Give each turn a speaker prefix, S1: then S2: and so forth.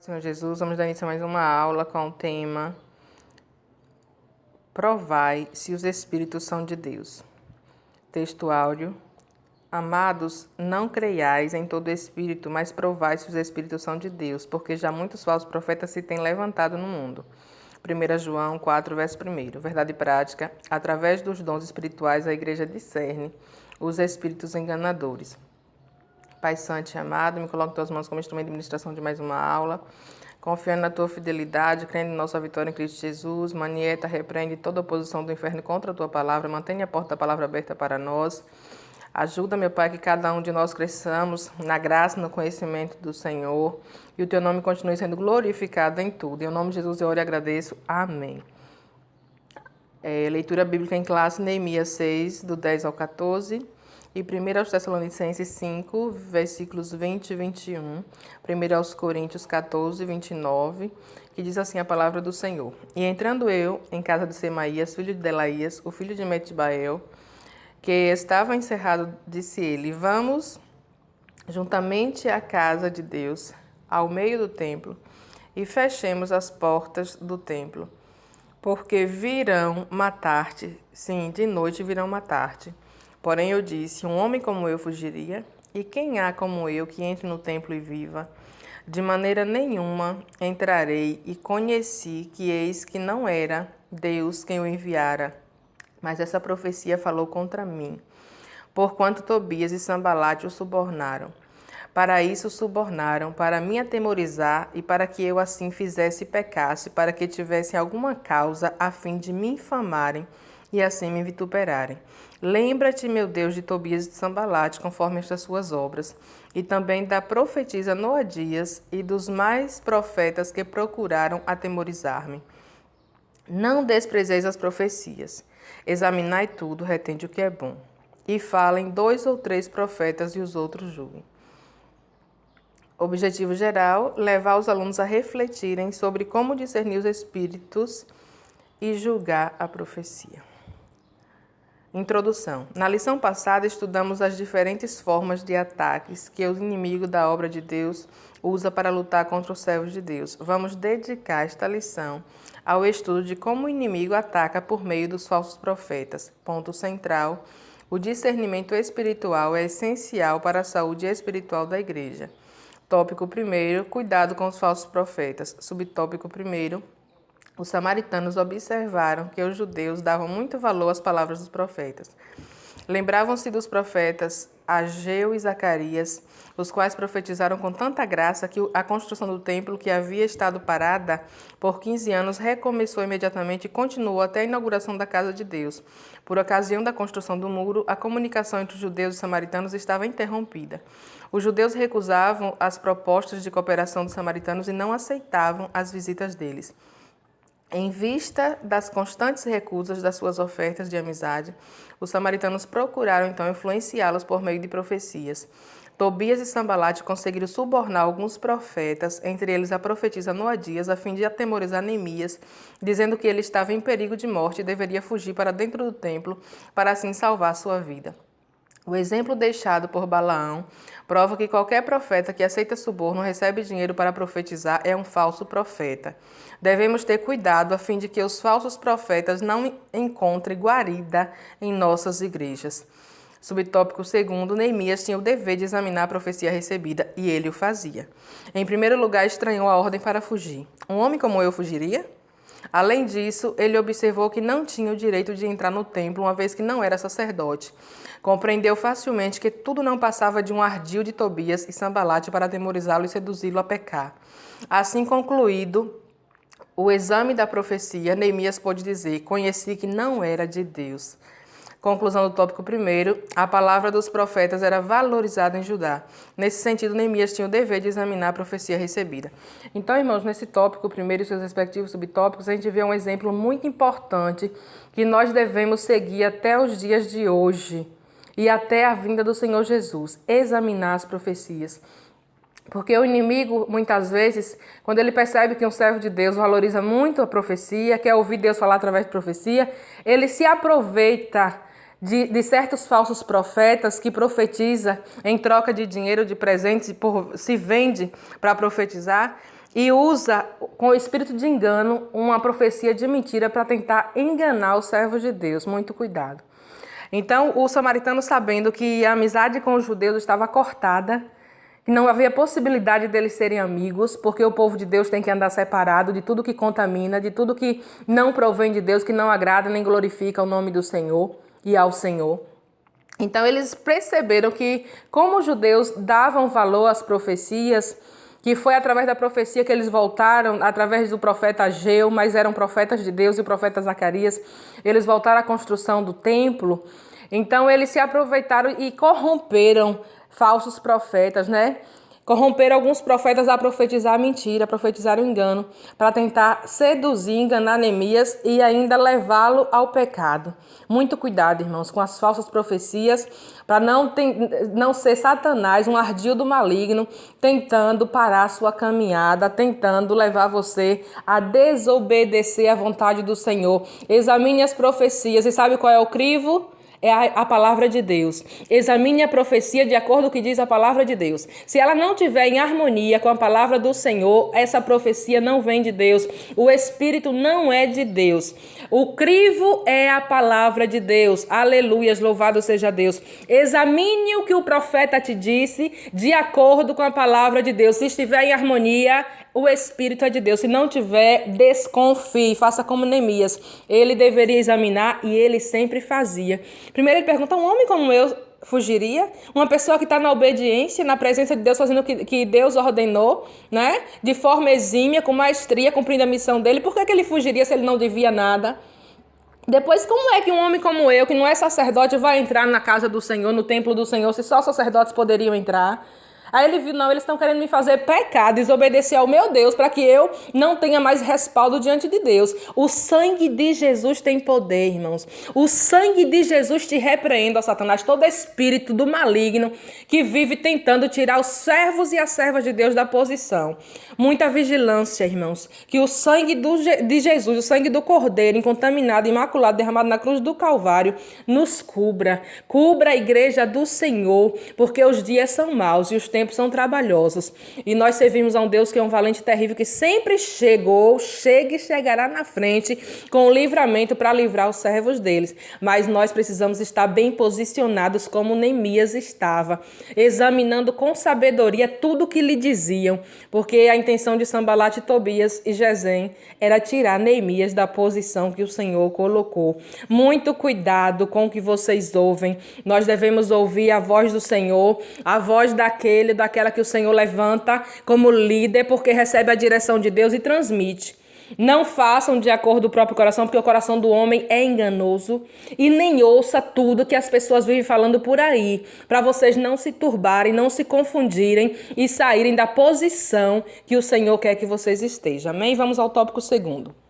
S1: Senhor Jesus, vamos dar início a mais uma aula com o tema Provai se os Espíritos são de Deus. Texto áudio. Amados, não creiais em todo espírito, mas provai se os Espíritos são de Deus, porque já muitos falsos profetas se têm levantado no mundo. 1 João 4, verso 1. Verdade prática. Através dos dons espirituais, a Igreja discerne os espíritos enganadores. Pai Santo e amado, me coloco em tuas mãos como instrumento de ministração de mais uma aula, confiando na tua fidelidade, crendo em nossa vitória em Cristo Jesus. Manieta, repreende toda oposição do inferno contra a tua palavra, mantenha a porta da palavra aberta para nós. Ajuda, meu Pai, que cada um de nós cresçamos na graça e no conhecimento do Senhor e o teu nome continue sendo glorificado em tudo. Em nome de Jesus eu oro e agradeço. Amém. Leitura bíblica em classe, Neemias 6, do 10 ao 14. E 1 aos Tessalonicenses 5, versículos 20 e 21. 1 aos Coríntios 14, 29, que diz assim a palavra do Senhor. E entrando eu em casa de Semaías, filho de Delaías, o filho de Metbael, que estava encerrado, disse ele, vamos juntamente à casa de Deus, ao meio do templo, e fechemos as portas do templo, porque virão matar-te, sim, de noite virão matar-te. Porém eu disse, um homem como eu fugiria? E quem há como eu que entre no templo e viva? De maneira nenhuma entrarei, e conheci que eis que não era Deus quem o enviara, mas essa profecia falou contra mim, porquanto Tobias e Sambalate o subornaram. Para isso subornaram, para me atemorizar e para que eu assim fizesse e pecasse, para que tivesse alguma causa a fim de me infamarem e assim me vituperarem. Lembra-te, meu Deus, de Tobias e de Sambalate, conforme estas suas obras, e também da profetisa Noadias e dos mais profetas que procuraram atemorizar-me. Não desprezeis as profecias. Examinai tudo, retende o que é bom. E falem 2 ou 3 profetas e os outros julguem. Objetivo geral, levar os alunos a refletirem sobre como discernir os espíritos e julgar a profecia. Introdução. Na lição passada, estudamos as diferentes formas de ataques que o inimigo da obra de Deus usa para lutar contra os servos de Deus. Vamos dedicar esta lição ao estudo de como o inimigo ataca por meio dos falsos profetas. Ponto central. O discernimento espiritual é essencial para a saúde espiritual da igreja. Tópico 1. Cuidado com os falsos profetas. Subtópico 1. Os samaritanos observaram que os judeus davam muito valor às palavras dos profetas. Lembravam-se dos profetas Ageu e Zacarias, os quais profetizaram com tanta graça que a construção do templo, que havia estado parada por 15 anos, recomeçou imediatamente e continuou até a inauguração da casa de Deus. Por ocasião da construção do muro, a comunicação entre os judeus e os samaritanos estava interrompida. Os judeus recusavam as propostas de cooperação dos samaritanos e não aceitavam as visitas deles. Em vista das constantes recusas das suas ofertas de amizade, os samaritanos procuraram então influenciá-los por meio de profecias. Tobias e Sambalate conseguiram subornar alguns profetas, entre eles a profetisa Noadias, a fim de atemorizar Neemias, dizendo que ele estava em perigo de morte e deveria fugir para dentro do templo para assim salvar sua vida. O exemplo deixado por Balaão prova que qualquer profeta que aceita suborno ou recebe dinheiro para profetizar é um falso profeta. Devemos ter cuidado a fim de que os falsos profetas não encontrem guarida em nossas igrejas. Subtópico 2. Neemias tinha o dever de examinar a profecia recebida e ele o fazia. Em primeiro lugar, estranhou a ordem para fugir. Um homem como eu fugiria? Além disso, ele observou que não tinha o direito de entrar no templo, uma vez que não era sacerdote. Compreendeu facilmente que tudo não passava de um ardil de Tobias e Sambalate para atemorizá-lo e seduzi-lo a pecar. Assim concluído o exame da profecia, Neemias pôde dizer, conheci que não era de Deus. Conclusão do tópico 1. A palavra dos profetas era valorizada em Judá. Nesse sentido, Neemias tinha o dever de examinar a profecia recebida. Então, irmãos, nesse tópico 1 e seus respectivos subtópicos, a gente vê um exemplo muito importante que nós devemos seguir até os dias de hoje e até a vinda do Senhor Jesus. Examinar as profecias. Porque o inimigo, muitas vezes, quando ele percebe que um servo de Deus valoriza muito a profecia, quer ouvir Deus falar através de profecia, ele se aproveita de certos falsos profetas que profetiza em troca de dinheiro, de presentes, se vende para profetizar. e usa com o espírito de engano uma profecia de mentira para tentar enganar os servos de Deus. Muito cuidado. Então, o samaritano, sabendo que a amizade com os judeus estava cortada, que não havia possibilidade deles serem amigos, porque o povo de Deus tem que andar separado de tudo que contamina, de tudo que não provém de Deus, que não agrada nem glorifica o nome do Senhor e ao Senhor. Então, eles perceberam que, como os judeus davam valor às profecias, que foi através da profecia que eles voltaram, através do profeta Ageu, mas eram profetas de Deus, e o profeta Zacarias, eles voltaram à construção do templo. Então eles se aproveitaram e corromperam falsos profetas, né? Corromperam alguns profetas a profetizar mentira, a profetizar o engano, para tentar seduzir, enganar Neemias e ainda levá-lo ao pecado. Muito cuidado, irmãos, com as falsas profecias, para não ser Satanás, um ardil do maligno, tentando parar a sua caminhada, tentando levar você a desobedecer à vontade do Senhor. Examine as profecias e sabe qual é o crivo? É a palavra de Deus. Examine a profecia de acordo com o que diz a palavra de Deus. Se ela não estiver em harmonia com a palavra do Senhor, essa profecia não vem de Deus. O Espírito não é de Deus. O crivo é a palavra de Deus. Aleluias, louvado seja Deus. Examine o que o profeta te disse de acordo com a palavra de Deus. Se estiver em harmonia, o Espírito é de Deus. Se não tiver, desconfie. Faça como Neemias. Ele deveria examinar e ele sempre fazia. Primeiro ele pergunta, um homem como eu fugiria? Uma pessoa que está na obediência, na presença de Deus, fazendo o que Deus ordenou, né? De forma exímia, com maestria, cumprindo a missão dele. Por que ele fugiria se ele não devia nada? Depois, como é que um homem como eu, que não é sacerdote, vai entrar na casa do Senhor, no templo do Senhor, se só sacerdotes poderiam entrar? Aí ele viu, não, eles estão querendo me fazer pecar, desobedecer ao meu Deus, para que eu não tenha mais respaldo diante de Deus. O sangue de Jesus tem poder, irmãos. O sangue de Jesus te repreende, ó Satanás, todo espírito do maligno que vive tentando tirar os servos e as servas de Deus da posição. Muita vigilância, irmãos, que o sangue de Jesus, o sangue do Cordeiro, incontaminado, imaculado, derramado na cruz do Calvário, nos cubra. Cubra a igreja do Senhor, porque os dias são maus e os tempos são trabalhosos. E nós servimos a um Deus que é um valente terrível, que sempre chega e chegará na frente com o livramento para livrar os servos deles. Mas nós precisamos estar bem posicionados como Neemias estava, examinando com sabedoria tudo o que lhe diziam, porque a intenção de Sanbalate, Tobias e Gesem era tirar Neemias da posição que o Senhor colocou. Muito cuidado com o que vocês ouvem. Nós devemos ouvir a voz do Senhor, a voz daquela que o Senhor levanta como líder, porque recebe a direção de Deus e transmite. Não façam de acordo com o próprio coração, porque o coração do homem é enganoso, e nem ouça tudo que as pessoas vivem falando por aí, para vocês não se turbarem, não se confundirem e saírem da posição que o Senhor quer que vocês estejam. Amém? Vamos ao tópico 2.